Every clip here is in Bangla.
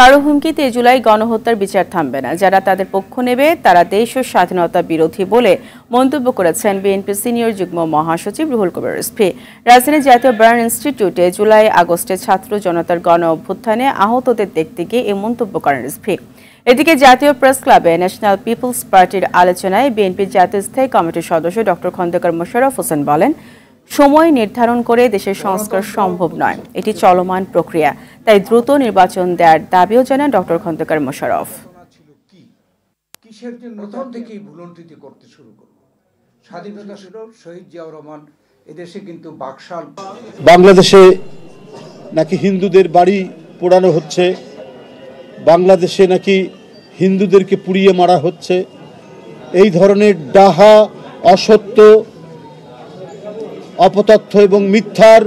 কারো হুমকিতে জুলাই গণহত্যার বিচার থামবে না, যারা তাদের পক্ষ নেবে তারা দেশ ও স্বাধীনতা বিরোধী বলে মন্তব্য করেছেন বিএনপির সিনিয়র যুগ্ম মহাসচিব রুহুল কবির রিজভী। রাজধানীর জাতীয় বার্ন ইনস্টিটিউটে জুলাই আগস্টে ছাত্র জনতার গণ অভ্যুত্থানে আহতদের দেখতে গিয়ে এই মন্তব্য করেন রিজভী। এদিকে জাতীয় প্রেস ক্লাবে ন্যাশনাল পিপলস পার্টির আলোচনায় বিএনপির জাতীয় স্থায়ী কমিটির সদস্য ডক্টর খন্দকার মোশাররফ হোসেন বলেন, সময় নির্ধারণ করে দেশের সংস্কার সম্ভব নয়, এটি চলমান প্রক্রিয়া, তাই দ্রুত নির্বাচন দেওয়ার দাবিও জানান ডক্টর খন্দকার মোশাররফ। কিসের জন্য প্রথম থেকেই ভুলন্টিতি করতে শুরু করব? স্বাধীনতা ছিল শহীদ জিয়াউর রহমান, এদেশে কিন্তু বাকশাল। বাংলাদেশে নাকি হিন্দুদের বাড়ি পোড়ানো হচ্ছে, বাংলাদেশে নাকি হিন্দুদেরকে পুড়িয়ে মারা হচ্ছে, এই ধরনের ডাহা, অসত্য, অপতথ্য এবং মিথ্যার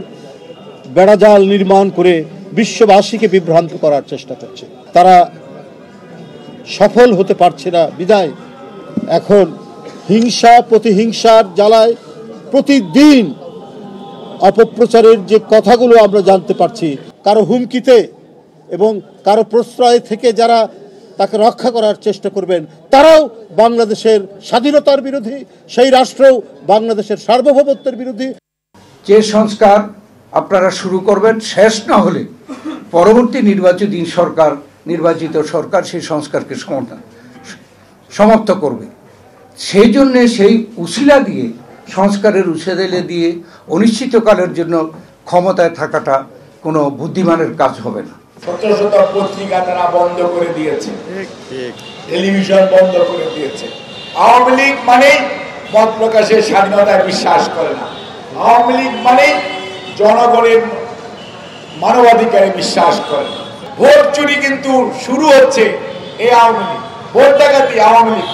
বেড়াজাল নির্মাণ করে বিশ্ববাসীকে বিভ্রান্ত করার চেষ্টা করছে। তারা সফল হতে পারছে না বিদায় এখন হিংসা প্রতিহিংসার জ্বালায় প্রতিদিন অপপ্রচারের যে কথাগুলো আমরা জানতে পারছি, কারো হুমকিতে এবং কারো প্রশ্রয় থেকে যারা তাকে রক্ষা করার চেষ্টা করবেন তারাও বাংলাদেশের স্বাধীনতার বিরোধী, সেই রাষ্ট্রও বাংলাদেশের সার্বভৌমত্বের বিরোধী। যে সংস্কার আপনারা শুরু করবেন, শেষ না হলে পরবর্তী নির্বাচিত সরকার সেই সংস্কারকে সমাপ্ত করবে। সেই জন্যে সেই উসিলা দিয়ে, সংস্কারের উসিলা দিয়ে অনিশ্চিতকালের জন্য ক্ষমতায় থাকাটা কোনো বুদ্ধিমানের কাজ হবে না। শত শত পত্রিকা তারা বন্ধ করে দিয়েছে, টেলিভিশন বন্ধ করে দিয়েছে। আওয়ামী লীগ মানে মত প্রকাশের স্বাধীনতায় বিশ্বাস করে না। আওয়ামী লীগ মানে জনগণের মানবাধিকারে বিশ্বাস করে না। ভোট চুরি কিন্তু শুরু হচ্ছে এই আওয়ামী লীগ, ভোট ডাকাতি আওয়ামী লীগ।